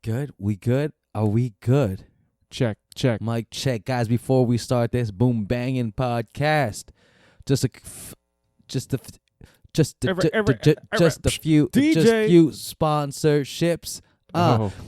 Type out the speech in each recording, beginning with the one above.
Good? We good? Are we good? Check. Mic check. Guys, before we start this boom banging podcast, just a few sponsorships.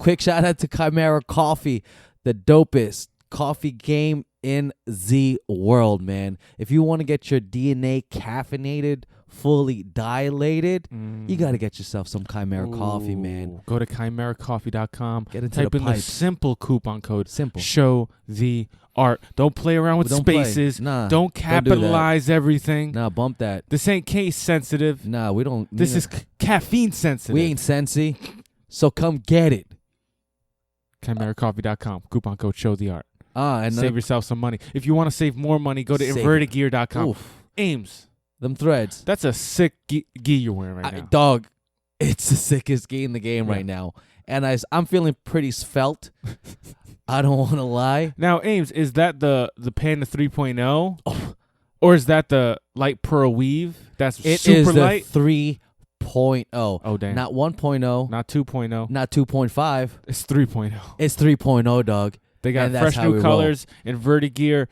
Quick shout out to Chimera Coffee, the dopest coffee game in the world, man. If you want to get your DNA caffeinated, fully dilated, you got to get yourself some Chimera Coffee, man. Go to chimeracoffee.com. Get into type the in pipe. the simple coupon code. Simple. Show the art. Don't play around with spaces. Nah, don't capitalize everything. Nah, bump that. This ain't case sensitive. Nah, we don't. This is caffeine sensitive. We ain't sensey. So come get it. chimeracoffee.com. Coupon code show the art. And save yourself some money. If you want to save more money, go to invertedgear.com. Oof. Ames. Them threads. That's a sick gi you're wearing right now. Dog, it's the sickest gi in the game right now. And I'm feeling pretty svelte. I don't want to lie. Now, Ames, is that the Panda 3.0? Oh. Or is that the light pearl weave? That's super light? It is the 3.0. Oh, damn. Not 1.0. Not 2.0. Not 2.5. It's 3.0. It's 3.0, dog. They got fresh new colors, inverted gear,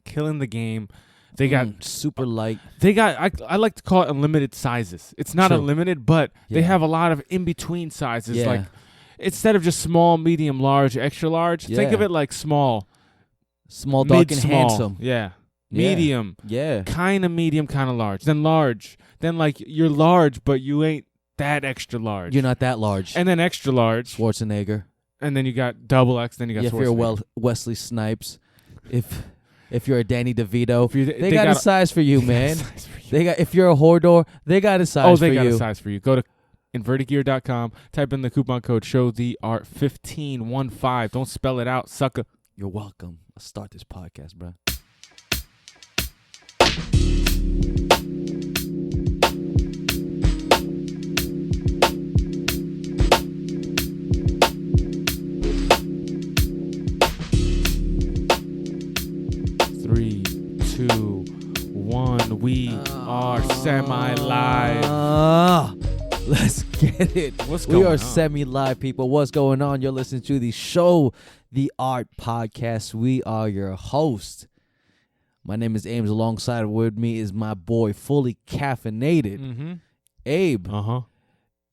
killing the game. They got super light. They got I like to call it unlimited sizes. It's not unlimited, but they have a lot of in between sizes. Like instead of just small, medium, large, extra large, think of it like small, dark, and handsome. Yeah, medium. Yeah, kind of medium, kind of large. Then large. Then like you're large, but you ain't that extra large. You're not that large. And then extra large. Schwarzenegger. And then you got double X. Then you got If you're Wesley Snipes, if you're a Danny DeVito, they got a size for you, man. If you're a Hodor, they got a size for you. Oh, they got a size for you. Go to invertedgear.com. Type in the coupon code SHOWTHEART1515. Don't spell it out, sucker. You're welcome. Let's start this podcast, bro. We are semi-live. Let's get it. We are semi-live, people. What's going on? You're listening to the Show the Art podcast. We are your host. My name is Ames. Alongside with me is my boy, fully caffeinated, Abe.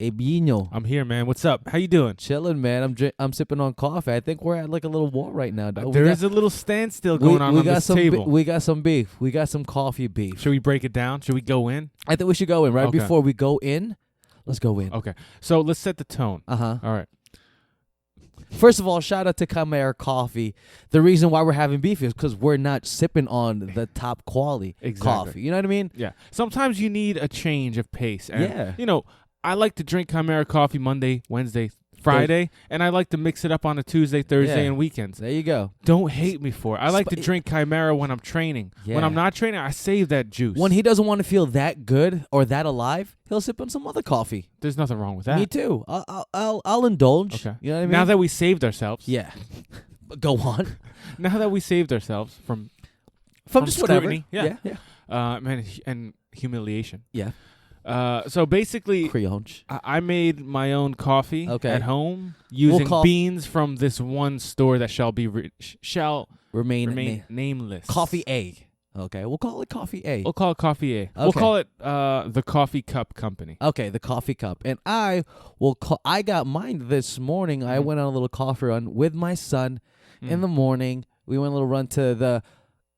Abinho. I'm here, man. What's up? How you doing? Chilling, man. I'm sipping on coffee. I think we're at like a little war right now, dog. There is a little standstill going on this table. We got some beef. We got some coffee beef. Should we break it down? Should we go in? I think we should go in. Right before we go in, let's go in. Okay. So let's set the tone. All right. First of all, shout out to Chimera Coffee. The reason why we're having beef is because we're not sipping on the top quality coffee. You know what I mean? Yeah. Sometimes you need a change of pace. And, you know, I like to drink Chimera Coffee Monday, Wednesday, Friday, and I like to mix it up on a Tuesday, Thursday, and weekends. There you go. Don't hate me for it. I like to drink Chimera when I'm training. Yeah. When I'm not training, I save that juice. When he doesn't want to feel that good or that alive, he'll sip on some other coffee. There's nothing wrong with that. Me too. I'll indulge. Okay. You know what I mean? Now that we saved ourselves. Yeah. Go on. Now that we saved ourselves from just scrutiny. Whatever. Yeah. Man, and humiliation. Yeah. So basically, I made my own coffee at home using beans from this one store that shall remain nameless. Coffee A. Okay, we'll call it Coffee A. We'll call it Coffee A. Okay. We'll call it the Coffee Cup Company. Okay, the Coffee Cup. And I got mine this morning. I went on a little coffee run with my son in the morning. We went on a little run to the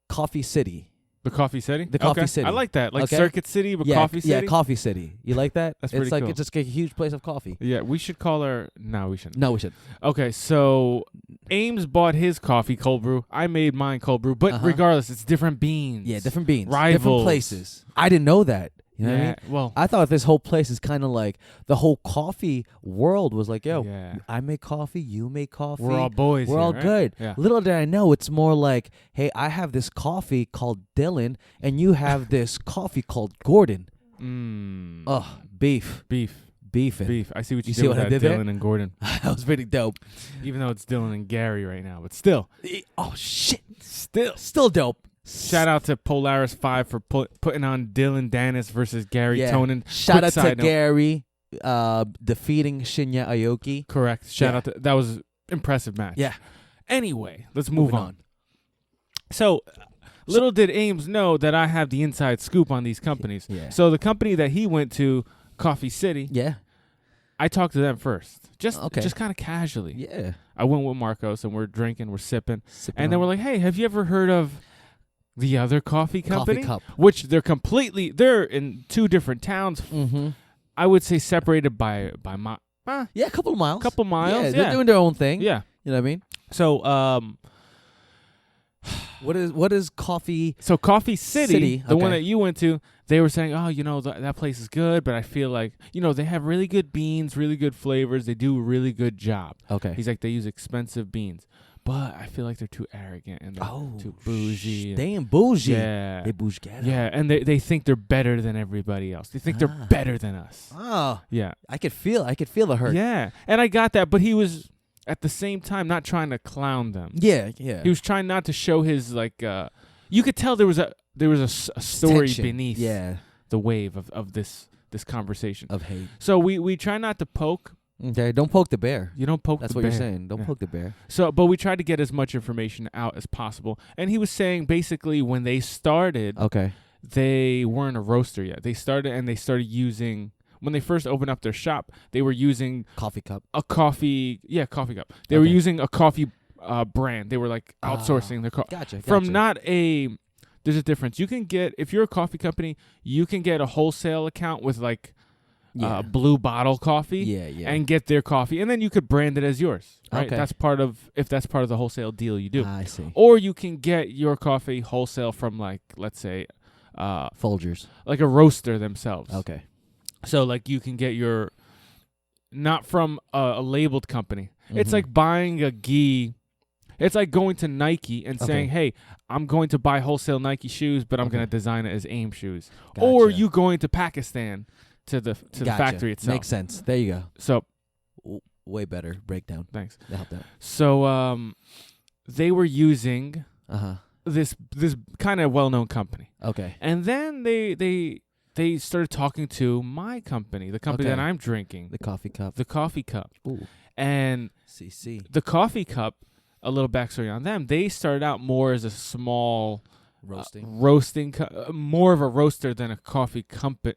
Coffee City. The Coffee City? The Coffee City. I like that. Like Circuit City, but Coffee City? Yeah, Coffee City. You like that? That's pretty cool. It's just a huge place of coffee. Yeah, we should call her... No, we shouldn't. No, we shouldn't. Okay, so Ames bought his coffee cold brew. I made mine cold brew. But regardless, it's different beans. Yeah, different beans. Rivals. Different places. I didn't know that. You know what I mean? Well, I thought this whole place is kind of like the whole coffee world was like, yo, I make coffee, you make coffee. We're all boys. We're all good. Yeah. Little did I know, it's more like, hey, I have this coffee called Dylan, and you have this coffee called Gordon. Oh, beef. Beefing. I see what you did with that, Dylan and Gordon. That was pretty dope. Even though it's Dylan and Gary right now, but still. Oh, shit. Still dope. Shout out to Polaris 5 for putting on Dylan Dennis versus Gary Tonin. Shout out to Gary. defeating Shinya Aoki. Correct. Shout out to that was impressive match. Yeah. Anyway, let's move Moving on. So, little did Ames know that I have the inside scoop on these companies. Yeah. So the company that he went to, Coffee City. Yeah. I talked to them first, just Okay. kind of casually. Yeah. I went with Marcos, and we're drinking, we're sipping, and then we're like, "Hey, have you ever heard of the other coffee company?" Coffee Cup. Which they're in two different towns. Mm-hmm. I would say separated by Yeah, a couple of miles. Yeah, they're doing their own thing. Yeah. You know what I mean? So, what is Coffee? So Coffee City, the one okay. that you went to, they were saying, "Oh, that place is good, but I feel like, they have really good beans, really good flavors. They do a really good job." Okay. He's like, they use expensive beans, but I feel like they're too arrogant and they're too bougie. They ain't bougie. Yeah. They bougie. Yeah, and they think they're better than everybody else. They think they're better than us. Oh. Yeah. I could feel the hurt. Yeah, and I got that, but he was at the same time not trying to clown them. Yeah, yeah. He was trying not to show his you could tell there was a story Tension. beneath the wave of this conversation of hate. So we try not to poke. Okay, don't poke the bear. You don't poke That's the what bear. you're saying. Don't poke the bear. So, but we tried to get as much information out as possible. And he was saying basically when they started, they weren't a roaster yet. They started using, when they first opened up their shop, they were using coffee cup. Coffee cup. They were using a coffee brand. They were like outsourcing their coffee. Gotcha. From not a, there's a difference. You can get, if you're a coffee company, you can get a wholesale account with like Blue Bottle Coffee and get their coffee. And then you could brand it as yours. Right? Okay. That's part of the wholesale deal you do. I see. Or you can get your coffee wholesale from like, let's say, Folgers. Like a roaster themselves. Okay. So like you can get your, not from a labeled company. It's like buying a gi. It's like going to Nike and saying, "Hey, I'm going to buy wholesale Nike shoes, but I'm going to design it as AIM shoes." Gotcha. Or you going to Pakistan to the factory itself. Makes sense. There you go. So way better breakdown. Thanks. That helped out. So they were using this kind of well-known company. Okay. And then they started talking to my company, the company that I'm drinking. The Coffee Cup. The Coffee Cup. Ooh. And CC. The Coffee Cup, a little backstory on them, they started out more as a small roasting more of a roaster than a coffee company,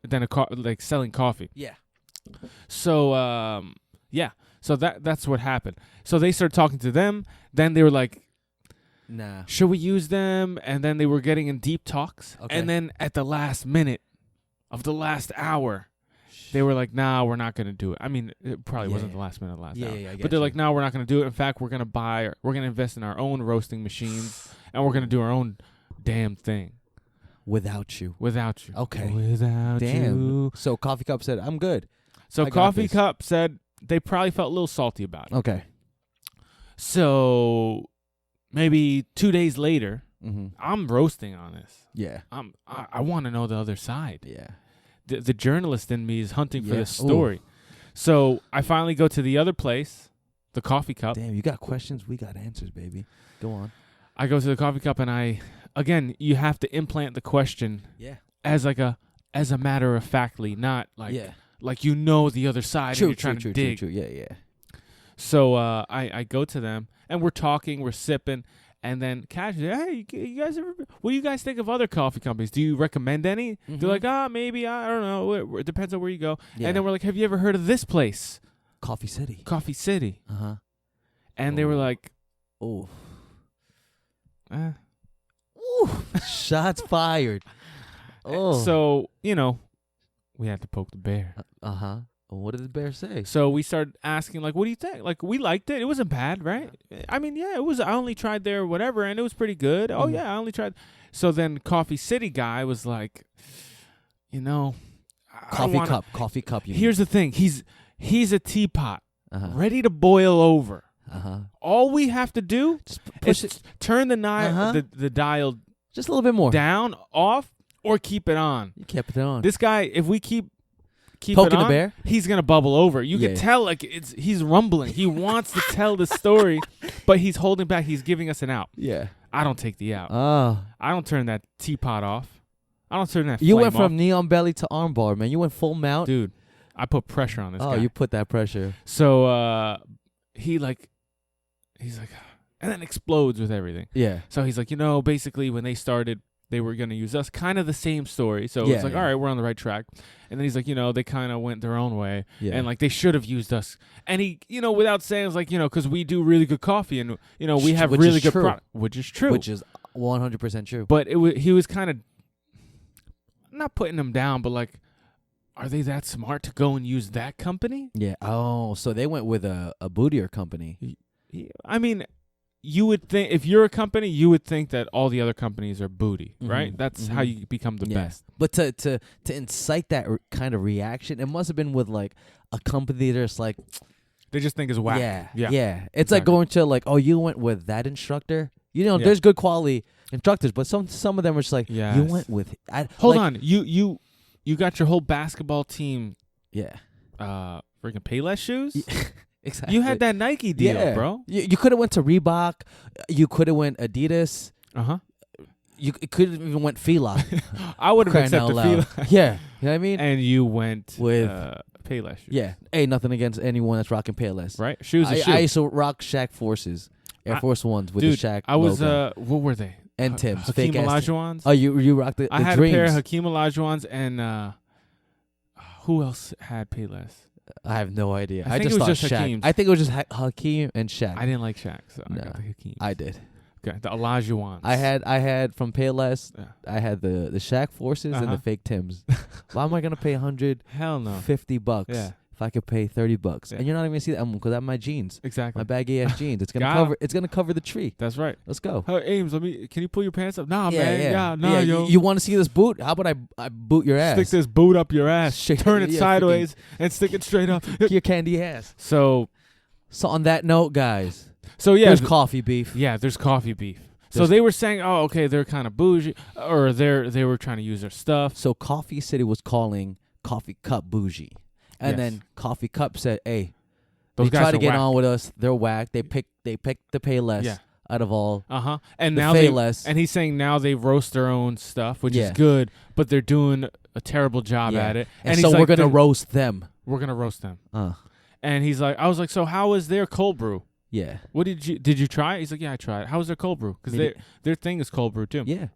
like selling coffee. Yeah. So so that's what happened. So they started talking to them, then they were like, "Nah. Should we use them?" And then they were getting in deep talks. Okay. And then at the last minute of the last hour, they were like, "Nah, we're not going to do it." I mean, it probably wasn't the last minute of the last hour. Yeah, but they're like, "No, we're not going to do it. In fact, we're going to invest in our own roasting machines, and we're going to do our own damn thing. Without you. Okay. Without you. So Coffee Cup said, "I'm good." So Coffee Cup said they probably felt a little salty about it. Okay. So maybe 2 days later, I'm roasting on this. Yeah. I want to know the other side. Yeah. The journalist in me is hunting for this story. Ooh. So I finally go to the other place, the Coffee Cup. Damn, you got questions, we got answers, baby. Go on. I go to the Coffee Cup and you have to implant the question as a matter of factly, not like the other side and you're trying to dig. True. Yeah. So I go to them and we're talking, we're sipping. And then casually, "Hey, you guys what do you guys think of other coffee companies? Do you recommend any?" They're like, maybe, I don't know. It depends on where you go. Yeah. And then we're like, "Have you ever heard of this place? Coffee City. And they were like, "Oh. Ooh. Shots fired." Oh. So, we had to poke the bear. What did the bear say? So we started asking, like, "What do you think?" Like, we liked it. It wasn't bad, right? I mean, it was. I only tried there, whatever, and it was pretty good. Oh, yeah, I only tried. So then Coffee City guy was like, Coffee cup. Here's the thing. He's a teapot, ready to boil over. All we have to do is turn the dial just a little bit more down, off, or keep it on. You kept it on. This guy, if we keep poking it on, the bear, he's gonna bubble over. You can tell, like he's rumbling. He wants to tell the story, but he's holding back. He's giving us an out. Yeah, I don't take the out. I don't turn that teapot off. I don't turn that. You went from neon belly to armbar, man. You went full mount, dude. I put pressure on this guy. Oh, you put that pressure. So he's like, and then explodes with everything. Yeah. So he's like, basically when they started, they were going to use us. Kind of the same story. So Yeah, it's like, all right, we're on the right track. And then he's like, they kind of went their own way. Yeah. And like they should have used us. And he, without saying, it's like, because we do really good coffee and, we have really good product. Which is true. Which is 100% true. But he was kind of not putting them down, but like, are they that smart to go and use that company? Yeah. Oh, so they went with a bootier company. I mean, you would think if you're a company, you would think that all the other companies are booty, right? That's how you become the best. But to incite that kind of reaction, it must have been with like a company that's like, they just think is whack. Yeah. It's like going to like, oh, you went with that instructor. There's good quality instructors, but some of them are just like, you went with. Hold on, you got your whole basketball team. Yeah. Freaking Payless shoes. Exactly. You had that Nike deal, bro. You could have went to Reebok. You could have went Adidas. You could have even went Fila. I would have accepted Fila. Yeah. You know what I mean? And you went with Payless shoes. Yeah. Hey, nothing against anyone that's rocking Payless. Right? Shoes is shoes. I used to rock Shaq Forces. Air Force Ones with the Shaq I was, logo. what were they? And Tim's. Hakeem Olajuwons. Oh, you rocked the I had Dreams. a pair of Hakeem Olajuwons and who else had Payless? I have no idea. I think just it was thought just Shaq. Hakeem's. I think it was just Hakeem and Shaq. I didn't like Shaq, so No, I got the Hakeem. I did. Okay, the Olajuwons. I had from Payless. Yeah. I had the Shaq Forces and the fake Tims. Why am I gonna pay $150 Hell no. if I could pay $30? Yeah. And you're not even gonna see that because I have my jeans, Exactly. my baggy ass jeans. It's gonna cover. It's gonna cover the tree. That's right. Let's go. Ames, can you pull your pants up? Nah, man. Yeah, yo. You want to see this boot? How about I boot your ass? Stick this boot up your ass. Turn it sideways and stick it straight up. Your candy ass. So on that note, guys. So yeah, there's coffee beef. Yeah, there's coffee beef. So they were saying, oh, okay, they're kind of bougie, or they were trying to use their stuff. So Coffee City was calling Coffee Cup bougie. And then Coffee Cup said, hey, those they guys try to are get whack. on with us. They're whack. They picked the Payless out of all. And the now Payless. And he's saying now they roast their own stuff, which is good, but they're doing a terrible job at it. And so we're going to roast them. We're going to roast them. And he's like, I was like, so how is their cold brew? Yeah. What did you try it? He's like, yeah, I tried it. How was their cold brew? Because their thing is cold brew too. Yeah.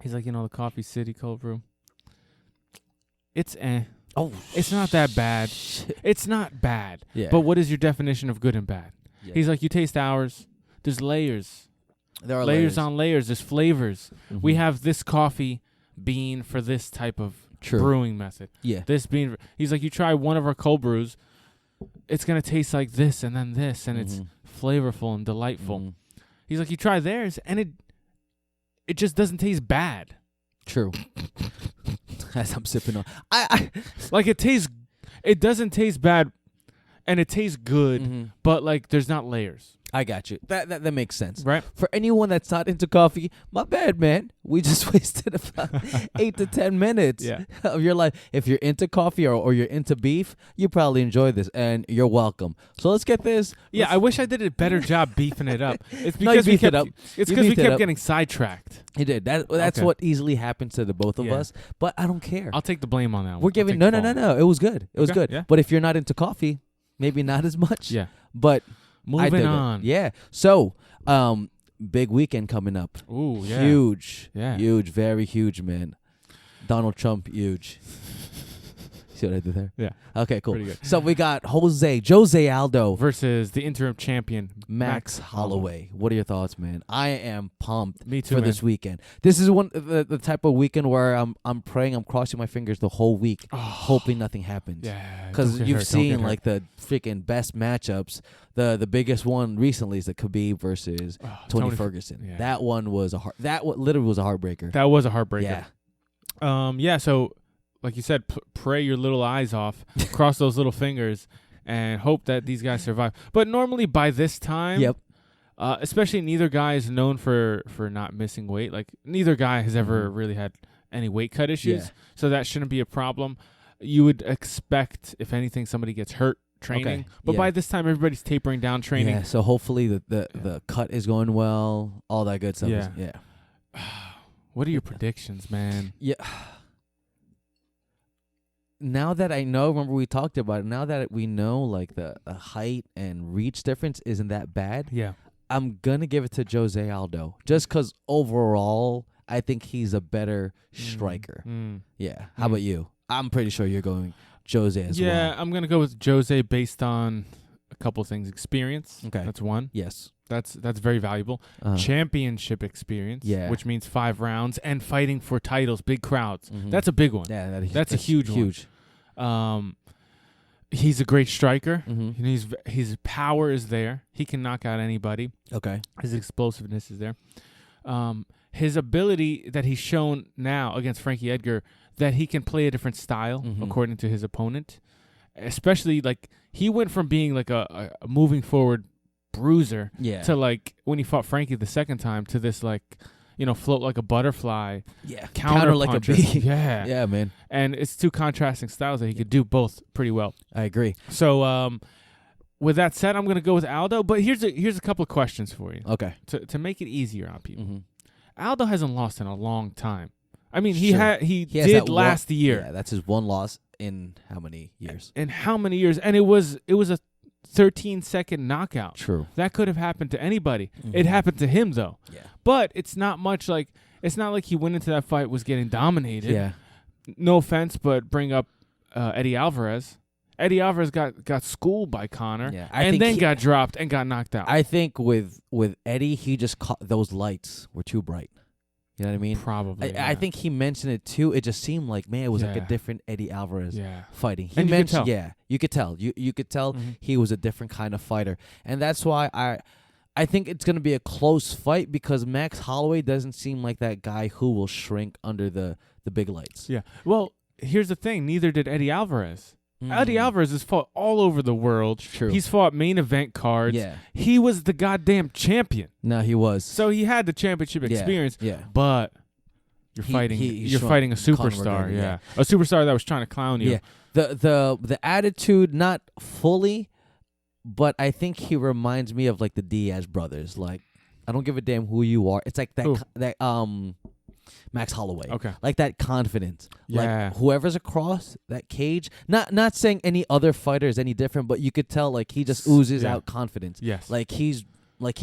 He's like, the Coffee City cold brew. It's Oh, it's not that bad. It's not bad. Yeah. But what is your definition of good and bad? Yeah. He's like, you taste ours. There's layers. There are layers on layers. There's flavors. Mm-hmm. We have this coffee bean for this type of brewing method. Yeah. This bean. He's like, you try one of our cold brews, it's gonna taste like this and then this, and it's flavorful and delightful. He's like, you try theirs, and it just doesn't taste bad. True. As I'm sipping on, I like it tastes. It doesn't taste bad, and it tastes good, but like there's not layers. I got you. That makes sense. Right? For anyone that's not into coffee, my bad, man. We just wasted about 8 to 10 minutes of your life. If you're into coffee or you're into beef, you probably enjoy this, and you're welcome. So let's get this. I wish I did a better job beefing it up. It's because we kept getting sidetracked. You did. That's what easily happens to the both of us. But I don't care. I'll take the blame on that one. We're giving no. It was good. It was good. Yeah. But if you're not into coffee, maybe not as much. Yeah. But moving on. Yeah. So, big weekend coming up. Ooh, yeah. Huge. Yeah. Huge. Very huge, man. Donald Trump, huge. See what I did there? Yeah. Okay, cool. Pretty good. So we got Jose Aldo versus the interim champion, Max Holloway. What are your thoughts, man? I am pumped for this weekend. This is one the type of weekend where I'm praying, I'm crossing my fingers the whole week, hoping nothing happens. Yeah. Because you've seen like the freaking best matchups. The biggest one recently is the Khabib versus Tony Ferguson. Yeah. That one was literally was a heartbreaker. That was a heartbreaker. Yeah. So like you said, pray your little eyes off, cross those little fingers, and hope that these guys survive. But normally by this time, especially neither guy is known for not missing weight. Like neither guy has ever really had any weight cut issues, so that shouldn't be a problem. You would expect, if anything, somebody gets hurt training, but by this time everybody's tapering down training. Yeah, so hopefully the cut is going well, all that good stuff. Yeah. What are your predictions, man? Yeah. now that I know, remember we talked about it, now that we know like the height and reach difference isn't that bad, Yeah. I'm going to give it to Jose Aldo. Just because overall, I think he's a better striker. Yeah. How about you? I'm pretty sure you're going Jose as well. Yeah, I'm going to go with Jose based on a couple things. Experience. Okay. That's one. Yes. That's very valuable. Championship experience, which means 5 rounds, and fighting for titles, big crowds. That's a big one. Yeah, that's a huge one. He's a great striker. His power is there. He can knock out anybody. Okay. His explosiveness is there. His ability that he's shown now against Frankie Edgar, that he can play a different style according to his opponent. Especially, like, he went from being like a moving forward bruiser to, like, when he fought Frankie the second time, to this, like, float like a butterfly. Yeah. Counter like a bee. Yeah. Yeah, man. And it's two contrasting styles that he could do both pretty well. I agree. So, with that said, I'm going to go with Aldo. But here's a couple of questions for you. Okay. To make it easier on people. Aldo hasn't lost in a long time. I mean, he has did last year. Yeah, that's his one loss in how many years? In how many years? And it was a 13-second knockout. True. That could have happened to anybody. It happened to him, though. Yeah. But it's not like he went into that fight was getting dominated. Yeah. No offense, but bring up Eddie Alvarez. Eddie Alvarez got schooled by Conor, and then got dropped and got knocked out. I think with Eddie, he just caught those lights were too bright. You know what I mean? Probably. I think he mentioned it too. It just seemed like, man, it was like a different Eddie Alvarez fighting. He mentioned, you could tell. You could tell he was a different kind of fighter, and that's why I think it's gonna be a close fight because Max Holloway doesn't seem like that guy who will shrink under the big lights. Yeah. Well, here's the thing. Neither did Eddie Alvarez. Eddie Alvarez has fought all over the world. True. He's fought main event cards. Yeah. He was the goddamn champion. No, he was. So he had the championship experience. Yeah. But you're fighting a superstar. Yeah. A superstar that was trying to clown you. Yeah. The attitude, not fully, but I think he reminds me of like the Diaz brothers. Like, I don't give a damn who you are. It's like that Max Holloway. Okay. Like that confidence. Yeah. Like whoever's across that cage, not saying any other fighter is any different, but you could tell like he just oozes out confidence. Yes. Like he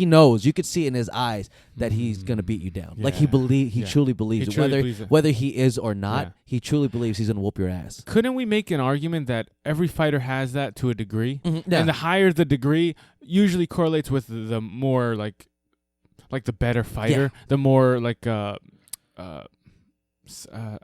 knows. You could see in his eyes that he's gonna beat you down. Like he truly believes it. Whether he is or not, he truly believes he's gonna whoop your ass. Couldn't we make an argument that every fighter has that to a degree? Yeah. And the higher the degree usually correlates with the more like the better fighter, the more like I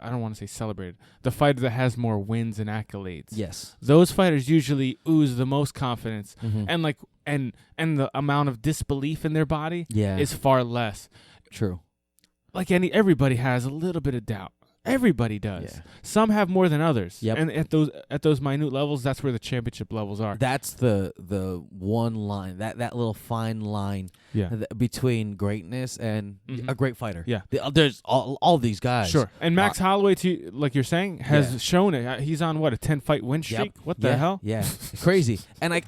don't want to say celebrated. The fighter that has more wins and accolades. Yes. Those fighters usually ooze the most confidence, and like and the amount of disbelief in their body is far less. True. Like everybody has a little bit of doubt. Everybody does. Yeah. Some have more than others. Yep. And at those minute levels, that's where the championship levels are. That's the one line, that little fine line between greatness and a great fighter. Yeah. There's all these guys. Sure. And Max Holloway, like you're saying, has shown it. He's on, what, a 10-fight win streak? Yep. What the hell? Yeah. Crazy. And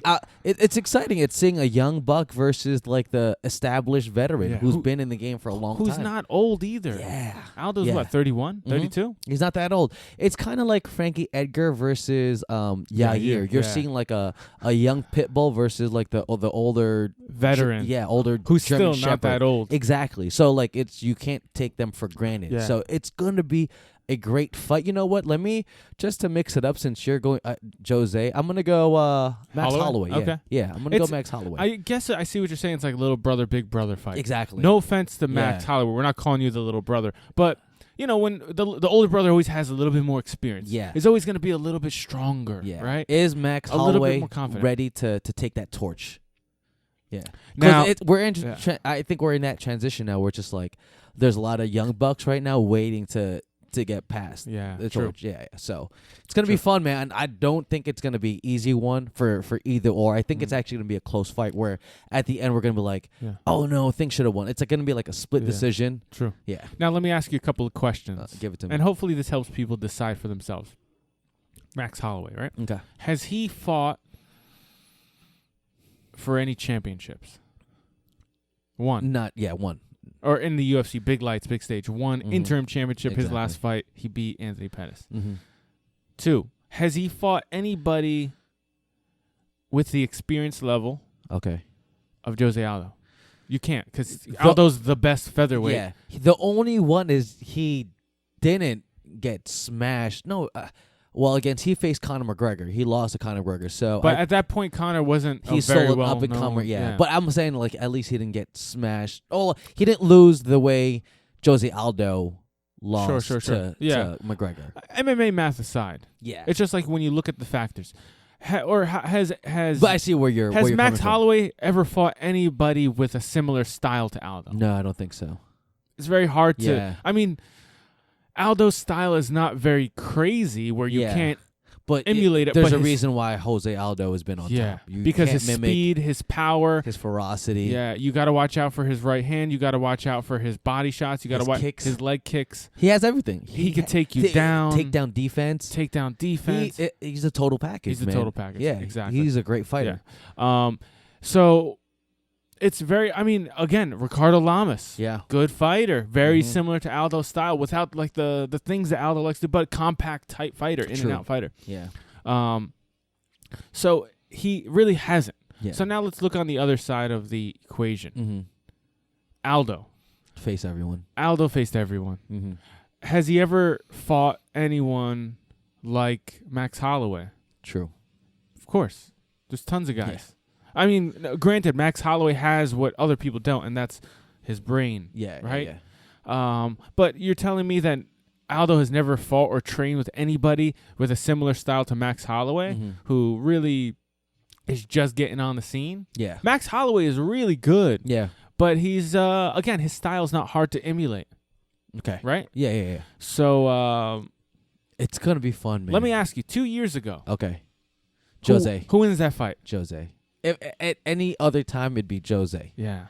it's exciting. It's seeing a young buck versus like the established veteran who's been in the game for a long time. Who's not old either. Yeah. Aldo's what, 31? 32? He's not that old. It's kind of like Frankie Edgar versus Yair. You're seeing like a young pit bull versus like the older veteran. Older who's German still not Shepherd. that old. Exactly. So like you can't take them for granted. Yeah. So it's going to be a great fight. You know what? Let me, just to mix it up, since you're going Jose, I'm going to go Max Holloway. Yeah. Okay. Yeah, I'm going to go Max Holloway. I guess I see what you're saying. It's like little brother, big brother fight. Exactly. No offense to Max Holloway. We're not calling you the little brother. But, you know, when the older brother always has a little bit more experience. Yeah. He's always going to be a little bit stronger. Yeah. Right? Is Max Holloway ready to take that torch? Yeah. Now I think we're in that transition now. We're just like, there's a lot of young bucks right now waiting to get past the torch. Yeah. So it's gonna be fun, man. I don't think it's gonna be easy one for either or. I think it's actually gonna be a close fight where at the end we're gonna be like, oh no, things should have won. It's like gonna be like a split decision. True. Yeah. Now let me ask you a couple of questions. Give it to me. And hopefully this helps people decide for themselves. Max Holloway, right? Okay. Has he fought for any championships? One. One. Or in the UFC, big lights, big stage. One interim championship. His last fight, he beat Anthony Pettis. 2, Has he fought anybody with the experience level of Jose Aldo? You can't, because Aldo's the best featherweight. Yeah. The only one is he didn't get smashed. No, he faced Conor McGregor. He lost to Conor McGregor. So, but at that point, Conor wasn't he's very still well up and comer. known. Yeah. But I'm saying, like, at least he didn't get smashed. Oh, he didn't lose the way Jose Aldo lost to McGregor. MMA math aside, it's just like when you look at the factors. Has But I see where you're. Has Max Holloway ever fought anybody with a similar style to Aldo? No, I don't think so. It's very hard to. I mean, Aldo's style is not very crazy where you can't emulate it. There's a reason why Jose Aldo has been on top. Because his speed, his power, his ferocity. Yeah, you got to watch out for his right hand. You got to watch out for his body shots. You got to watch his leg kicks. He has everything. He can take you down. Take down defense. He's a total package. He's a total package. Yeah, exactly. He's a great fighter. Yeah. So it's very. I mean, again, Ricardo Lamas. Yeah. Good fighter. Very similar to Aldo's style, without like the things that Aldo likes to do, but compact type fighter, in and out fighter. Yeah. So he really hasn't. Yeah. So now let's look on the other side of the equation. Mm-hmm. Aldo faced everyone. Mm-hmm. Has he ever fought anyone like Max Holloway? True. Of course. There's tons of guys. I mean, granted, Max Holloway has what other people don't, and that's his brain. Yeah. Right? Yeah. But you're telling me that Aldo has never fought or trained with anybody with a similar style to Max Holloway, who really is just getting on the scene? Yeah. Max Holloway is really good. Yeah. But he's, again, his style is not hard to emulate. Okay. Right? Yeah. So, it's going to be fun, man. Let me ask you, 2 years ago. Okay. Jose. Who wins that fight? Jose. If, at any other time, it'd be Jose. Yeah.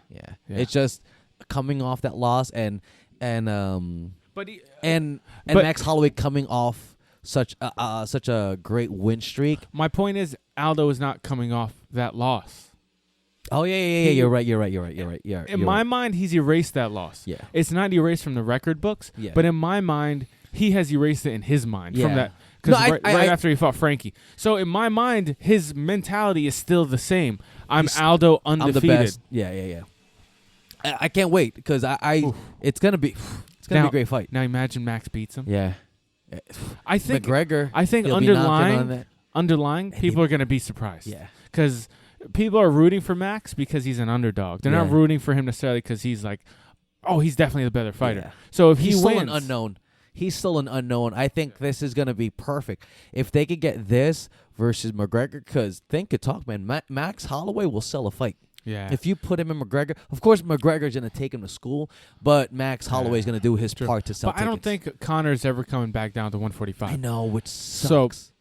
It's just coming off that loss and Max Holloway coming off such a great win streak. My point is, Aldo is not coming off that loss. Oh yeah. You're right. In my mind, he's erased that loss. Yeah. It's not erased from the record books. Yeah. But in my mind, he has erased it in his mind from that. Because right after he fought Frankie. So in my mind, his mentality is still the same. I'm Aldo undefeated. I'm the best. Yeah. I can't wait because it's gonna be a great fight. Now imagine Max beats him. Yeah. I think McGregor. I think underlying people are gonna be surprised. Yeah. Because people are rooting for Max because he's an underdog. They're not rooting for him necessarily because he's like, oh, he's definitely the better fighter. Yeah. So if he's he still wins, an unknown. He's still an unknown. I think this is going to be perfect. If they could get this versus McGregor, because think could talk, man. Max Holloway will sell a fight. Yeah. If you put him in McGregor, of course McGregor's going to take him to school, but Max Holloway's going to do his part to sell tickets. I don't think Conor's ever coming back down to 145. I know, which sucks. So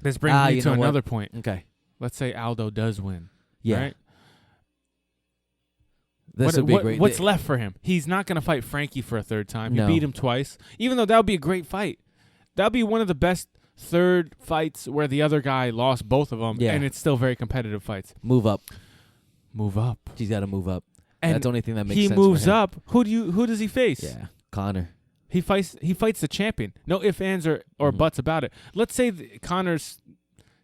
this brings me to another point. Okay. Let's say Aldo does win. Yeah. Right? This would be great. What's left for him? He's not going to fight Frankie for a third time. He beat him twice. Even though that would be a great fight. That would be one of the best third fights where the other guy lost both of them, and it's still very competitive fights. Move up. He's got to move up. And that's the only thing that makes sense. He moves up. Who does he face? Yeah, Conor. He fights the champion. No ifs, ands, or buts about it. Let's say Conor's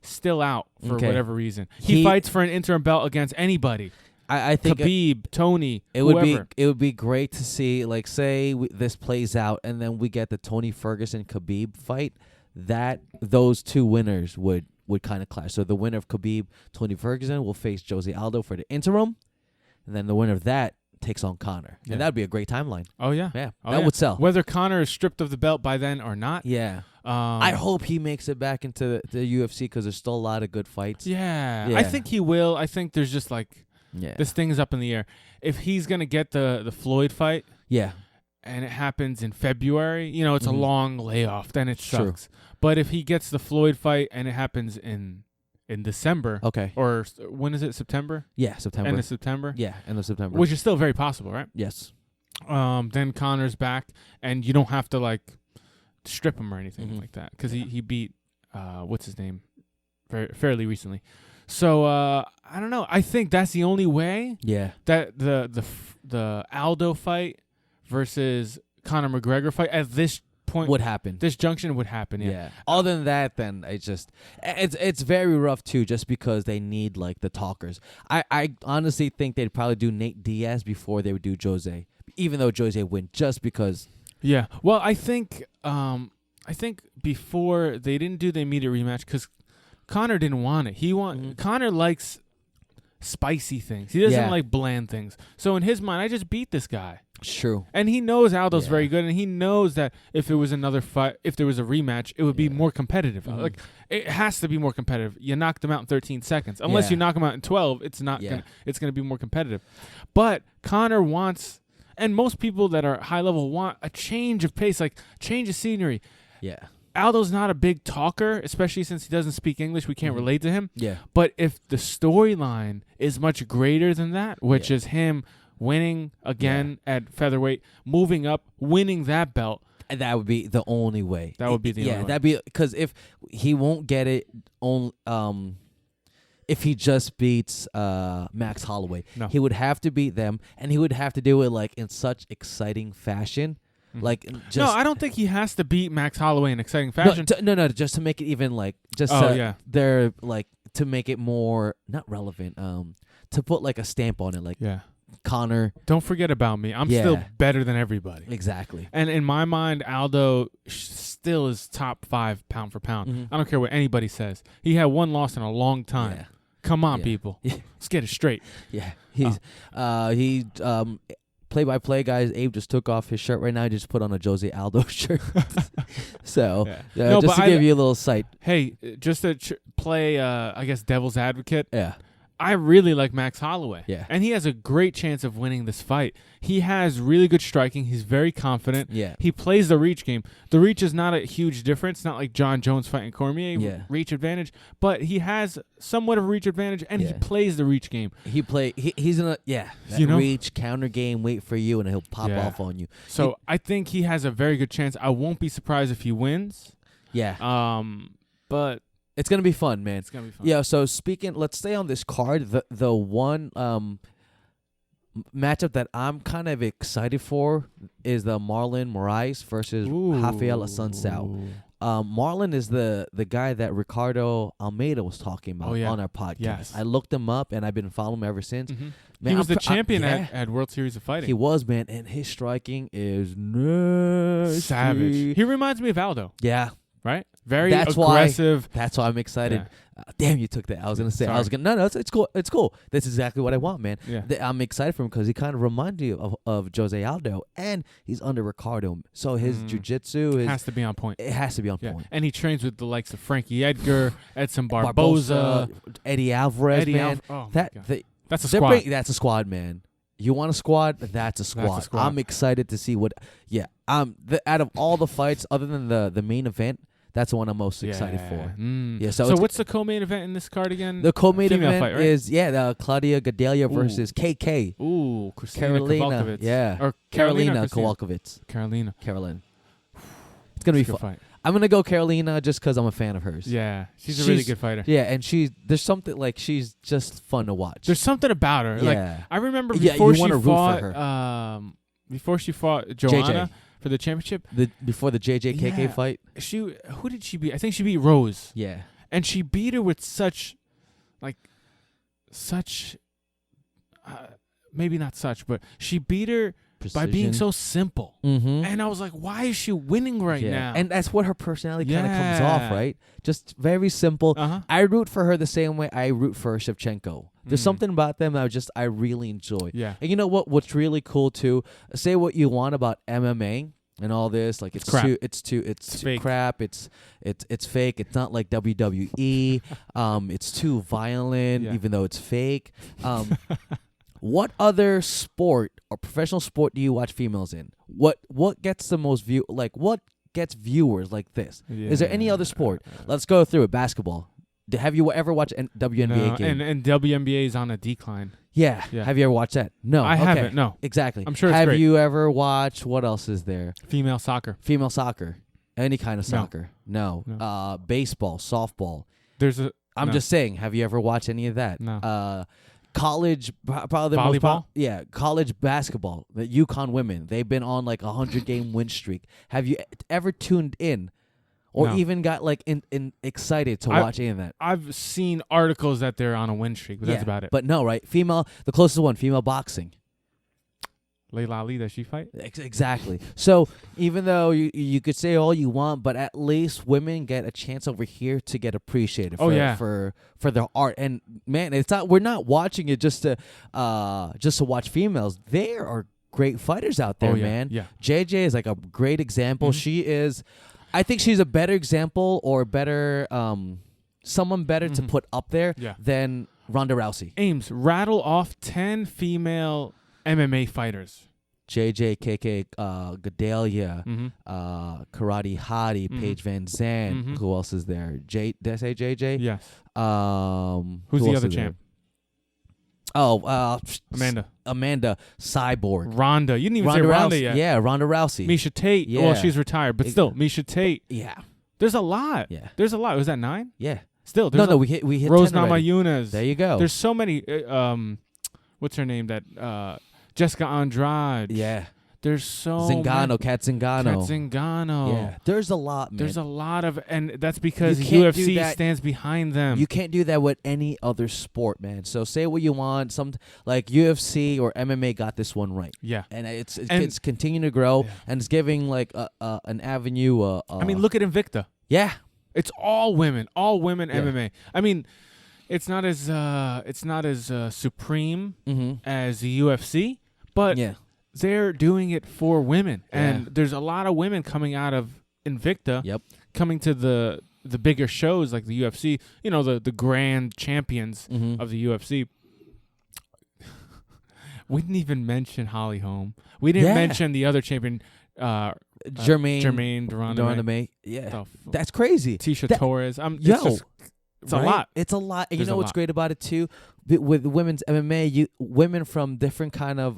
still out for whatever reason. He fights for an interim belt against anybody. I think Khabib, Tony, whoever. It would be great to see, like, say this plays out, and then we get the Tony Ferguson Khabib fight. That those two winners would kind of clash. So the winner of Khabib, Tony Ferguson, will face Jose Aldo for the interim, and then the winner of that takes on Conor, and that'd be a great timeline. Oh yeah, that would sell. Whether Conor is stripped of the belt by then or not. Yeah. I hope he makes it back into the UFC because there's still a lot of good fights. Yeah, I think he will. I think there's just like. Yeah. This thing is up in the air. If he's going to get the Floyd fight, and it happens in February, it's a long layoff, then it sucks. True. But if he gets the Floyd fight and it happens in December, or when is it, September? Yeah, September. End of September? Yeah, end of September. Which is still very possible, right? Yes. Then Conor's back, and you don't have to, like, strip him or anything like that, because he beat, what's his name, fairly recently. So I don't know. I think that's the only way. Yeah. That the Aldo fight versus Conor McGregor fight at this point would happen. This junction would happen. Yeah. Other than that, then it's very rough too, just because they need like the talkers. I honestly think they'd probably do Nate Diaz before they would do Jose, even though Jose win, just because. Yeah. Well, I think before they didn't do the immediate rematch because Conor didn't want it. Conor likes spicy things. He doesn't like bland things. So in his mind, I just beat this guy. True. And he knows Aldo's very good, and he knows that if it was another fight, if there was a rematch, it would be more competitive. Like it has to be more competitive. You knocked him out in 13 seconds. Unless you knock him out in 12, it's not. It's gonna be more competitive. But Conor wants, and most people that are high level want a change of pace, like change of scenery. Yeah. Aldo's not a big talker, especially since he doesn't speak English. We can't relate to him. Yeah. But if the storyline is much greater than that, which is him winning again at featherweight, moving up, winning that belt, and that would be the only way. That would be the only way. Yeah, that'd be because if he won't get it on, if he just beats Max Holloway, he would have to beat them, and he would have to do it like in such exciting fashion. Like just, no, I don't think he has to beat Max Holloway in exciting fashion. No, just to make it even like just they're like to make it more not relevant. To put like a stamp on it, like Conor. Don't forget about me. I'm still better than everybody. Exactly. And in my mind, Aldo still is top 5 pound for pound. I don't care what anybody says. He had one loss in a long time. Yeah. Come on, people. Let's get it straight. Yeah. He's play-by-play guys. Abe just took off his shirt right now. He just put on a Jose Aldo shirt. So just to give you a little sight. Hey, just to play, I guess, devil's advocate. Yeah. I really like Max Holloway. Yeah. And he has a great chance of winning this fight. He has really good striking. He's very confident. Yeah. He plays the reach game. The reach is not a huge difference. Not like John Jones fighting Cormier, reach advantage. But he has somewhat of a reach advantage, and he plays the reach game. He's in a, reach, counter game, wait for you, and he'll pop off on you. So I think he has a very good chance. I won't be surprised if he wins. Yeah. But it's going to be fun, man. It's going to be fun. Yeah, so let's stay on this card. The one matchup that I'm kind of excited for is the Marlon Moraes versus Rafael Assunção. Marlon is the guy that Ricardo Almeida was talking about on our podcast. Yes. I looked him up, and I've been following him ever since. Man, he was the champion at World Series of Fighting. He was, man, and his striking is nasty. Savage. He reminds me of Aldo. Yeah. Right? Very aggressive. That's why I'm excited. Yeah. Damn, you took that. I was going to say. No, it's cool. It's cool. That's exactly what I want, man. Yeah. I'm excited for him because he kind of reminds you of Jose Aldo, and he's under Ricardo. So his jiu-jitsu has to be on point. It has to be on point. And he trains with the likes of Frankie Edgar, Edson Barboza, Eddie Alvarez, man. That's a squad. That's a squad, man. You want a squad? That's a squad. I'm excited to see what. Yeah, out of all the fights, other than the main event, that's the one I'm most excited for. Yeah. So what's the co-main event in this card again? The co-main event fight, right? Is Claudia Gadelha versus KK. Ooh, Carolina. Kowalkiewicz. Yeah. Or Carolina Kowalkiewicz. Carolina. It's gonna be fun. I'm gonna go Carolina just because I'm a fan of hers. Yeah, she's a really good fighter. Yeah, and there's something like she's just fun to watch. There's something about her. Yeah. Like I remember before she fought Joanna for the championship. Before the JJKK fight. Who did she beat? I think she beat Rose. Yeah. And she beat her with maybe not such, but she beat her precision. By being so simple. Mm-hmm. And I was like, why is she winning right now? And that's what her personality kind of comes off, right? Just very simple. I root for her the same way I root for Shevchenko. There's something about them that I really enjoy. Yeah. And you know what's really cool too? Say what you want about MMA and all this, like it's crap. It's too crap. It's fake. It's not like WWE. It's too violent, even though it's fake. What other sport or professional sport do you watch females in? What gets the most view? Like what gets viewers like this? Yeah. Is there any other sport? Let's go through it. Basketball. Have you ever watched a WNBA game? And WNBA is on a decline. Yeah. Have you ever watched that? No. I haven't. No. Exactly. I'm sure it's Have great. you ever watched, what else is there? Female soccer. Any kind of soccer. No. Baseball, softball. There's a. I'm just saying, have you ever watched any of that? No. college, probably the volleyball. College basketball. The UConn women, they've been on like a 100-game win streak. Have you ever tuned in, or even got like in excited to watch any of that? I've seen articles that they're on a win streak, but that's about it. But no, right? The closest one, female boxing. Layla Ali, does she fight? Exactly. So even though you could say all you want, but at least women get a chance over here to get appreciated for their art. And man, we're not watching it just to watch females. There are great fighters out there, man. Yeah. JJ is like a great example. Mm-hmm. I think she's a better example, or better someone better to put up there than Ronda Rousey. Ames, rattle off 10 female MMA fighters. JJ, KK, Gadelia, Karate Hottie, Paige Van Zandt. Who else is there? Did I say JJ? Yes. Who's the other champ? Oh, Amanda. Cyborg. Ronda. You didn't even say Ronda yet. Yeah, Ronda Rousey. Miesha Tate. Yeah. Well, she's retired, but still, Miesha Tate. Yeah. There's a lot. Yeah. There's a lot. Was that 9? Yeah. Still, no, we hit Rose 10 already. Namajunas. There you go. There's so many. What's her name? That Jessica Andrade. Yeah. There's so Zingano, Kat Zingano. Yeah. There's a lot, man. There's a lot of, and that's because UFC stands behind them. You can't do that with any other sport, man. So say what you want. Some like UFC or MMA got this one right. Yeah. And it's continuing to grow, and it's giving like an avenue. I mean, look at Invicta. Yeah. It's all women MMA. I mean, it's not as supreme as the UFC, but they're doing it for women, and there's a lot of women coming out of Invicta, coming to the bigger shows like the UFC. You know, the grand champions of the UFC. We didn't even mention Holly Holm. We didn't mention the other champion, Jermaine Durandame. Yeah, that's crazy. Tisha Torres. It's right? a lot. It's a lot. And you know what's great about it too? With women's MMA, women from different kind of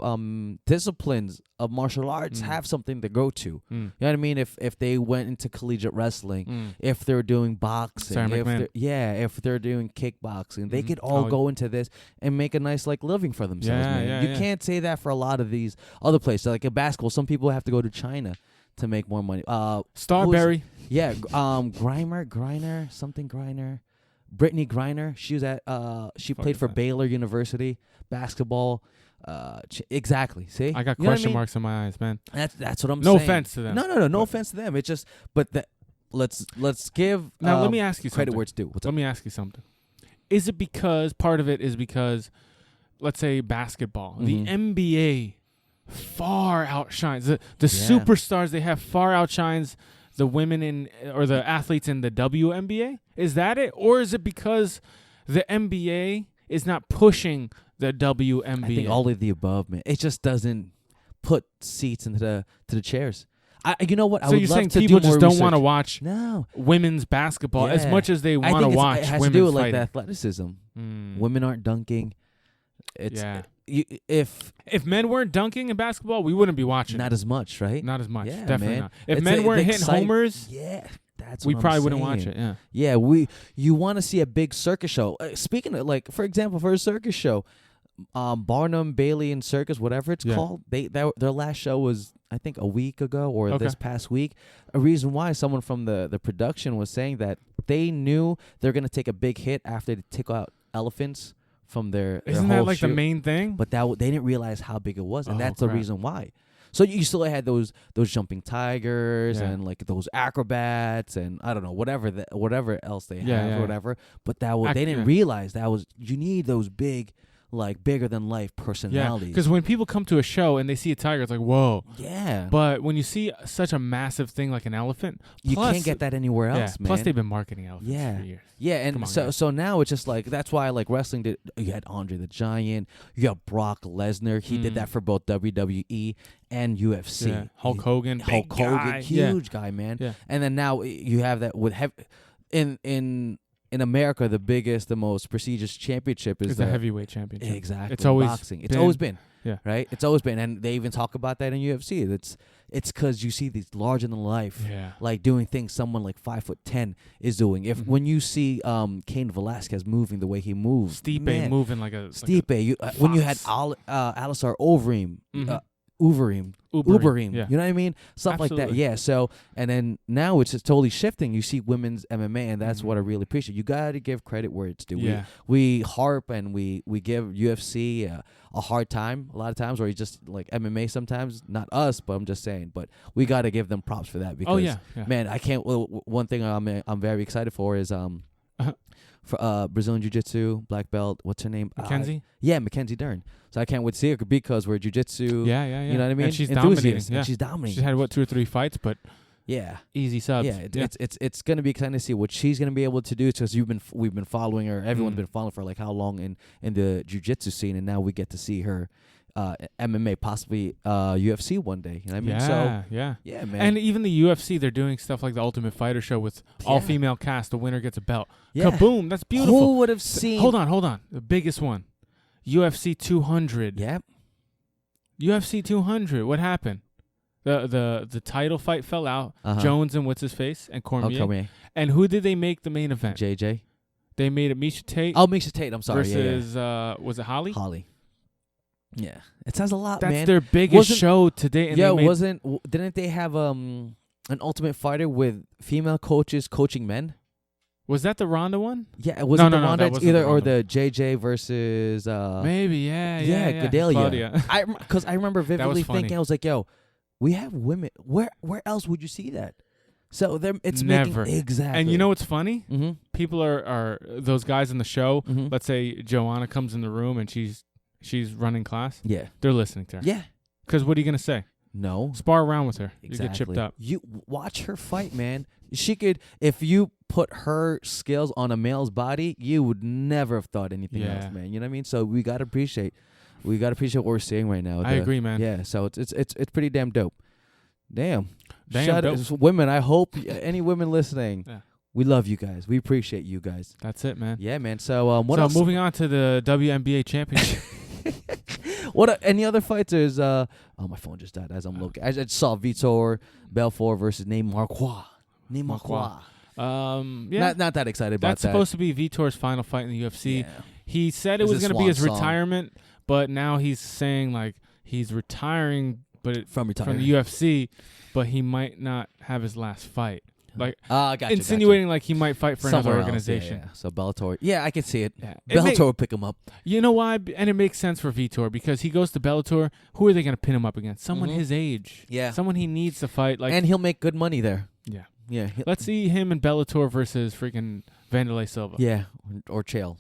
disciplines of martial arts have something to go to. You know what I mean? If they went into collegiate wrestling, if they're doing boxing, if they're doing kickboxing, they could all go into this and make a nice like living for themselves, man. You can't say that for a lot of these other places. Like in basketball, some people have to go to China to make more money. Starberry. Griner. Brittany Griner, she was at she played for Baylor University basketball. Exactly. See, I got question marks in my eyes, man. That's what I'm saying. No offense to them. No offense to them. It's just, let's give now. Let me ask you credit something. where it's due. Let me ask you something. Is it because part of it is because, let's say basketball, the NBA far outshines the superstars they have far outshines the women or the athletes in the WNBA? Is that it? Or is it because the NBA is not pushing the WNBA? I think all of the above, man. It just doesn't put seats into the chairs. You know what? So you're saying people just don't want to watch women's basketball as much as they want to watch it has women's to do with fighting. Like the athleticism. Women aren't dunking. If men weren't dunking in basketball, we wouldn't be watching. Not as much, right? Not as much. Yeah, definitely man. not. If men weren't hitting homers, that's we what probably I'm wouldn't saying. watch it. Yeah. Yeah, you want to see a big circus show. Speaking of, like, for example, for a circus show, Barnum, Bailey, and Circus, whatever it's called, their last show was, I think, a week ago or this past week. A reason why someone from the production was saying that they knew they're going to take a big hit after they take out elephants from their Isn't whole that like shoot. the main thing? But they didn't realize how big it was, and that's the reason why. So you still had those jumping tigers and like those acrobats and I don't know whatever else they have or whatever. But they didn't realize you need those big, like bigger than life personalities. Yeah, because when people come to a show and they see a tiger, it's like whoa. Yeah. But when you see such a massive thing like an elephant, you can't get that anywhere else, man. Plus they've been marketing elephants for years. Yeah, and so now it's just like that's why like wrestling did. You had Andre the Giant, you got Brock Lesnar. He did that for both WWE and UFC. Yeah. Hulk Hogan, huge guy, man. Yeah. And then now you have that with in America, the biggest, the most prestigious championship is the heavyweight championship. Exactly, it's always boxing. It's always been. Yeah. Right? It's always been, and they even talk about that in UFC. It's because you see these larger than life, like doing things someone like 5'10" is doing. If when you see Cain Velasquez moving the way he moves, Stipe moving like a Stipe, when you had Alistar Overeem, Uberim. Yeah. You know what I mean? Stuff like that. Yeah. So, and then now it's just totally shifting. You see women's MMA, and that's what I really appreciate. You got to give credit where it's due. Yeah. We harp and we give UFC a hard time a lot of times, or you just like MMA sometimes. Not us, but I'm just saying. But we got to give them props for that because, man, I can't. One thing I'm very excited for is for Brazilian Jiu-Jitsu, black belt. What's her name? Mackenzie? Mackenzie Dern. So I can't wait to see her because we're Jiu-Jitsu. Yeah. You know what I mean? And she's dominating. Yeah. And she's dominating. She's had, 2 or 3 fights, but easy subs. Yeah, it's going to be exciting to see what she's going to be able to do because we've been following her. Everyone's been following for like how long in the Jiu-Jitsu scene, and now we get to see her MMA, possibly UFC one day. You know what I mean? Yeah, man. And even the UFC, they're doing stuff like the Ultimate Fighter show with all-female cast. The winner gets a belt. Yeah. Kaboom! That's beautiful. Who would have seen? Hold on. The biggest one, UFC 200. Yep. UFC 200. What happened? The title fight fell out. Jones and what's his face and Cormier. And who did they make the main event? JJ. They made it Miesha Tate. Oh, Miesha Tate. I'm sorry. Versus was it Holly? Holly. Yeah, it says a lot, man. That's their biggest show today. And didn't they have an Ultimate Fighter with female coaches coaching men? Was that the Ronda one? Yeah, it was the Ronda. It's either or the JJ versus maybe Gadelia. Because I remember vividly thinking, I was like, yo, we have women. Where else would you see that? So it's never making exactly. And you know what's funny? Mm-hmm. People are those guys in the show. Mm-hmm. Let's say Joanna comes in the room and she's running class. Yeah, they're listening to her. Yeah, because what are you gonna say? No, spar around with her. Exactly. You get chipped up. You watch her fight, man. She could, if you put her skills on a male's body, you would never have thought anything else, man. You know what I mean? So we gotta appreciate what we're seeing right now. I agree, man. Yeah, so it's pretty damn dope. Damn dope. Women, I hope any women listening, we love you guys. We appreciate you guys. That's it, man. Yeah, man. So what else? Moving on to the WNBA championship. What any other fighters? Oh, my phone just died as I'm looking. I just saw Vitor Belfort versus Neymar Croix. Not that excited about that. That's supposed to be Vitor's final fight in the UFC. Yeah. He said it was going to be his retirement, but now he's saying like he's retiring, but from the UFC, but he might not have his last fight. Like insinuating like he might fight for another organization. Yeah. So Bellator. Yeah, I can see it. Yeah. Bellator will pick him up. You know why? And it makes sense for Vitor because he goes to Bellator. Who are they going to pin him up against? Someone his age. Yeah. Someone he needs to fight. Like, and he'll make good money there. Yeah. Yeah. Let's see him in Bellator versus freaking Vanderlei Silva. Yeah. Or Chael.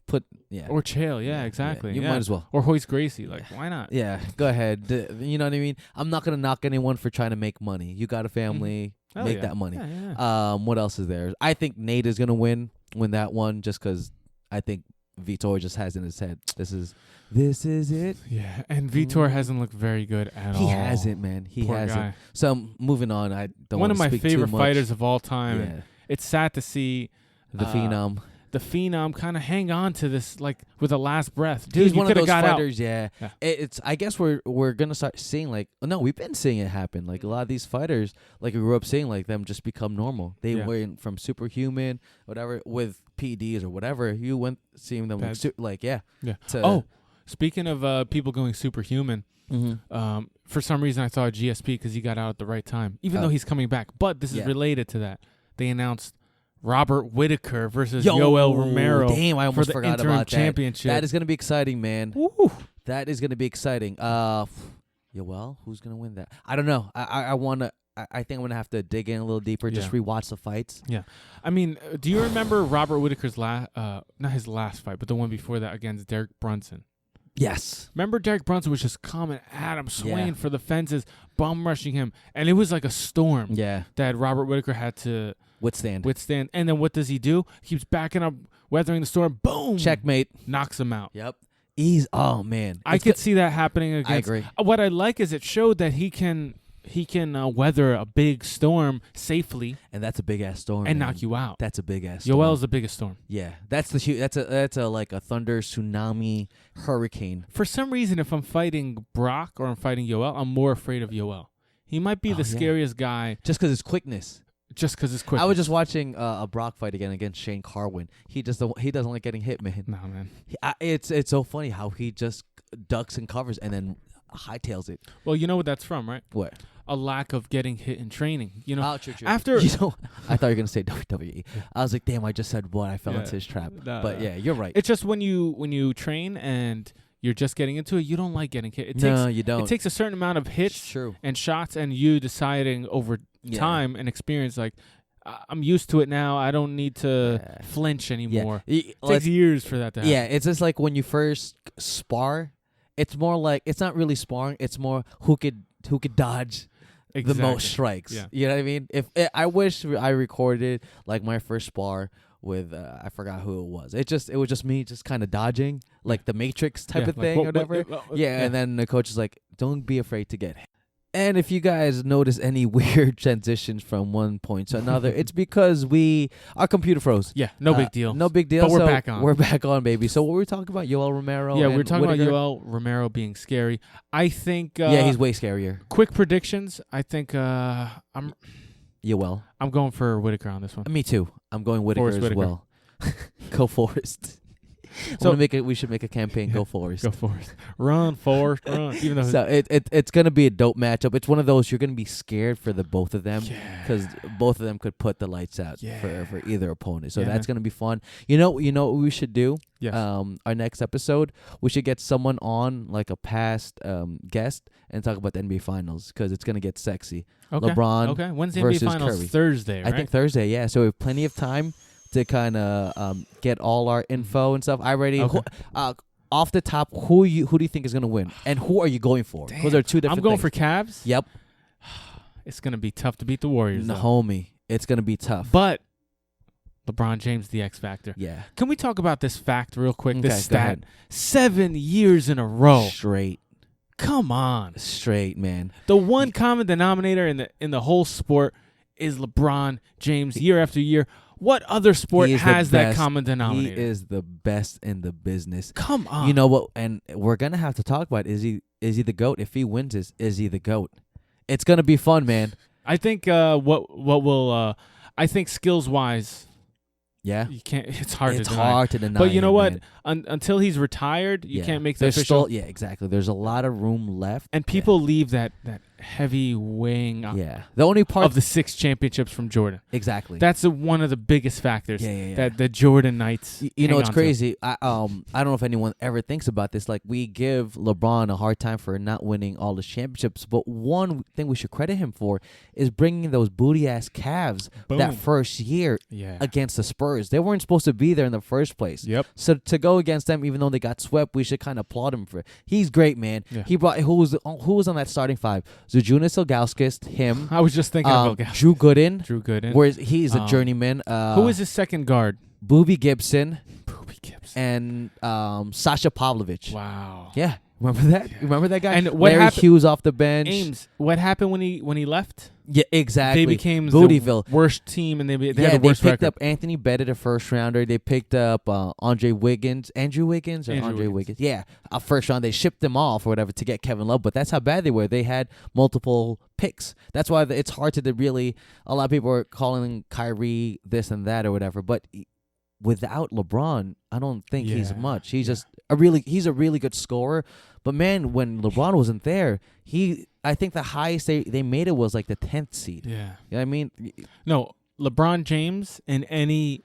Or Chael, exactly. You might as well. Or Royce Gracie, like why not? Yeah, go ahead. You know what I mean? I'm not gonna knock anyone for trying to make money. You got a family, make that money. Yeah. What else is there? I think Nate is gonna win that one just because I think Vitor just has in his head this is it. Yeah, and Vitor hasn't looked very good at all. He hasn't, man. He Poor hasn't. Guy. So moving on, I don't. One of my favorite too fighters of all time. Yeah. It's sad to see the Phenom. The Phenom kind of hang on to this like with the last breath. Dude, he's one of those fighters. Out. Yeah. It's. I guess we're gonna start seeing like. No, we've been seeing it happen. Like a lot of these fighters, like we grew up seeing, like them just become normal. They went from superhuman, whatever, with PEDs or whatever. You went seeing them speaking of people going superhuman. Mm-hmm. For some reason I thought GSP because he got out at the right time, even though he's coming back. But this is related to that. They announced Robert Whitaker versus Yoel Romero. Damn, I almost forgot about championship. That is going to be exciting, man. Woo. That is going to be exciting. Yoel, who's going to win that? I don't know. I want to. I think I'm going to have to dig in a little deeper, just rewatch the fights. Yeah. I mean, do you remember Robert Whitaker's not his last fight, but the one before that against Derek Brunson? Yes. Remember Derek Brunson was just coming at him, swinging for the fences, bum rushing him, and it was like a storm that Robert Whitaker had to withstand. And then what does he do? He keeps backing up, weathering the storm. Boom. Checkmate. Knocks him out. Yep. Oh, man. I could see that happening against. I agree. What I like is it showed that he can weather a big storm safely, and that's a big ass storm, and man. knock you out. That's a big ass storm. Yoel's the biggest storm. Yeah, that's like a thunder, tsunami, hurricane. For some reason, if I'm fighting Brock or I'm fighting Yoel, I'm more afraid of Yoel. He might be the scariest guy. Just because his quickness. I was just watching a Brock fight again against Shane Carwin. He doesn't like getting hit, man. No, man. It's so funny how he just ducks and covers and then hightails it. Well, you know what that's from, right? What? A lack of getting hit in training. You know, true. after I thought you were gonna say WWE. I was like, damn, I just said what? I fell into his trap. But yeah, you're right. It's just when you train and you're just getting into it, you don't like getting hit. You don't. It takes a certain amount of hits and shots, and you deciding over time and experience, like, I'm used to it now. I don't need to flinch anymore. It takes years for that to happen. Yeah, it's just like when you first spar, it's more like, it's not really sparring. It's more who could dodge the most strikes. Yeah. You know what I mean? I wish I recorded like my first spar with I forgot who it was. It was just me just kind of dodging, like the Matrix type of thing or whatever. And then the coach is like, don't be afraid to get hit. And if you guys notice any weird transitions from one point to another, it's because our computer froze. Yeah, no big deal. No big deal. But we're back on. We're back on, baby. So what were we talking about? Yoel Romero? Yeah, we're talking Whitaker? about Yoel Romero being scary. I think... he's way scarier. Quick predictions. I think I'm going for Whitaker on this one. Me too. I'm going Whitaker as well. Go Forrest. So we should make a campaign. Go Forrest. Go Forrest. Run, Forrest, run. Even though so it's gonna be a dope matchup. It's one of those you're gonna be scared for the both of them because both of them could put the lights out for either opponent. So that's gonna be fun. You know what we should do? Yes. Our next episode, we should get someone on, like a past guest, and talk about the NBA Finals because it's gonna get sexy. Okay. LeBron When's the versus NBA Finals? Curry. Thursday, right? I think Thursday. Yeah. So we have plenty of time to kind of get all our info and stuff. Off the top, who do you think is gonna win, and who are you going for? Because there are two different. I'm going things. for Cavs. Yep. It's gonna be tough to beat the Warriors, homie. It's gonna be tough. But LeBron James, the X factor. Yeah. Can we talk about this fact real quick? Okay, this stat: 7 years in a row, straight. Come on, straight, man. The one common denominator in the whole sport is LeBron James, year after year. What other sport has that common denominator? He is the best in the business. Come on. You know what? And we're gonna have to talk about is he the GOAT? If he wins this, is he the GOAT? It's gonna be fun, man. I think I think skills wise. Yeah, you can't. It's hard to deny. But you know what? Until he's retired, you can't make the official. Exactly. There's a lot of room left, and people leave that heavy weighing. The only part of the 6 championships from Jordan. Exactly. That's one of the biggest factors. That the Jordan Knights. You know, it's crazy. I don't know if anyone ever thinks about this. Like, we give LeBron a hard time for not winning all the championships, but one thing we should credit him for is bringing those booty ass Cavs that first year against the Spurs. They weren't supposed to be there in the first place. Yep. So to go against them, even though they got swept, we should kind of applaud him for it. He's great, man. Yeah. He brought who was on that starting 5? Zujunas Ilgauskas, him. I was just thinking of Ilgauskas. Drew Gooden. Whereas he's a journeyman. Who is his second guard? Booby Gibson. And Sasha Pavlovich. Wow. Yeah. Remember that? Remember that guy? And what Larry Hughes off the bench. Ames. What happened when he left? Yeah, exactly. They became Bootyville. The worst team, and they had the worst they picked record. up Anthony Bennett, a first rounder. They picked up Andrew Wiggins. Yeah, a first round. They shipped them off or whatever to get Kevin Love, but that's how bad they were. They had multiple picks. That's why it's hard to really. A lot of people are calling Kyrie this and that or whatever, but without LeBron, I don't think he's much. He's just he's a really good scorer. But man, when LeBron wasn't there, I think the highest they made it was like the 10th seed. Yeah. You know what I mean? No, LeBron James in any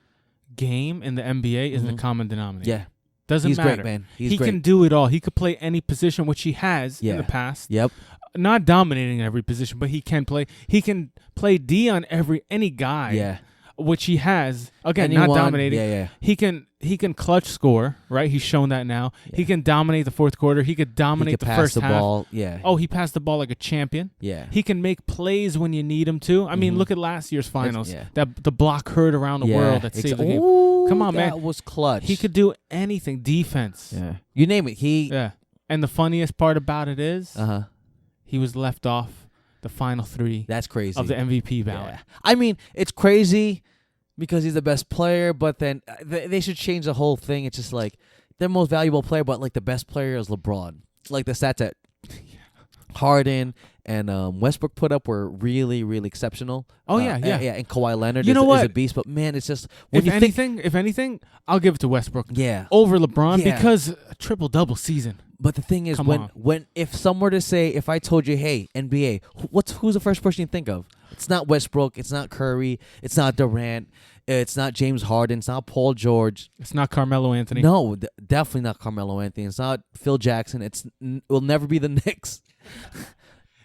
game in the NBA is the common denominator. Yeah. Doesn't matter. He's great, man. He can do it all. He could play any position, which he has in the past. Yep. Not dominating every position, but he can play. He can play D on any guy. Yeah. Which he has. Again, not dominating. Yeah. He can clutch score, right? He's shown that now. Yeah. He can dominate the fourth quarter. He could dominate the first half. Ball. Yeah. Oh, he passed the ball like a champion. Yeah. He can make plays when you need him to. I mean, look at last year's finals. That the block heard around the world that saved the game. Come on, man. That was clutch. He could do anything. Defense. Yeah. You name it. And the funniest part about it is he was left off the final 3 That's crazy. of the MVP ballot. Yeah. I mean, it's crazy because he's the best player, but then they should change the whole thing. It's just like their most valuable player, but like the best player is LeBron. Like the stats that Harden and Westbrook put up were really, really exceptional. Oh yeah. And Kawhi Leonard You know what? is a beast, but man, it's just If anything, I'll give it to Westbrook. Yeah. Over LeBron Yeah. because a triple-double season. But the thing is, when if someone were to say, if I told you, hey, NBA, who's the first person you think of? It's not Westbrook. It's not Curry. It's not Durant. It's not James Harden. It's not Paul George. It's not Carmelo Anthony. No, definitely not Carmelo Anthony. It's not Phil Jackson. It will never be the Knicks.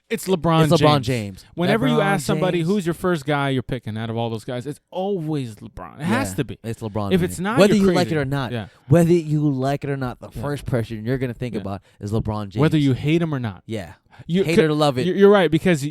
It's LeBron James. It's LeBron James. Whenever you LeBron ask somebody James. who's your first guy you're picking out of all those guys, it's always LeBron. It has to be. It's LeBron. If it's not, whether you're you like crazy. it or not, Yeah. whether you like it or not, the first person you're gonna think about is LeBron James. Whether you hate him or not. Yeah, You hate it or love it. You're right, because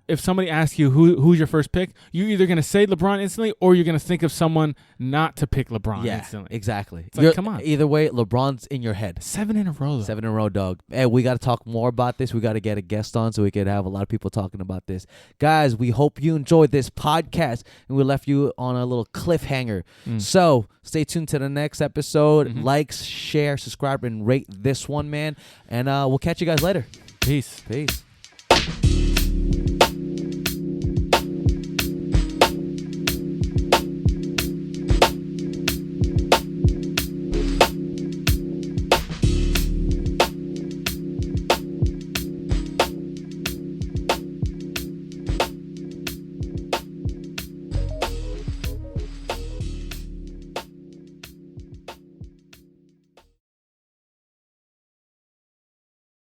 if somebody asks you who's your first pick, you're either gonna say LeBron instantly, or you're gonna think of someone not to pick LeBron instantly. Exactly. It's like, come on. Either way, LeBron's in your head. 7 in a row, though. 7 in a row, dog. Hey, we got to talk more about this. We got to get a guest on so we could have a lot of people talking about this. Guys, we hope you enjoyed this podcast, and we left you on a little cliffhanger. So stay tuned to the next episode. Like, share, subscribe, and rate this one, man. And we'll catch you guys later. Peace. Peace.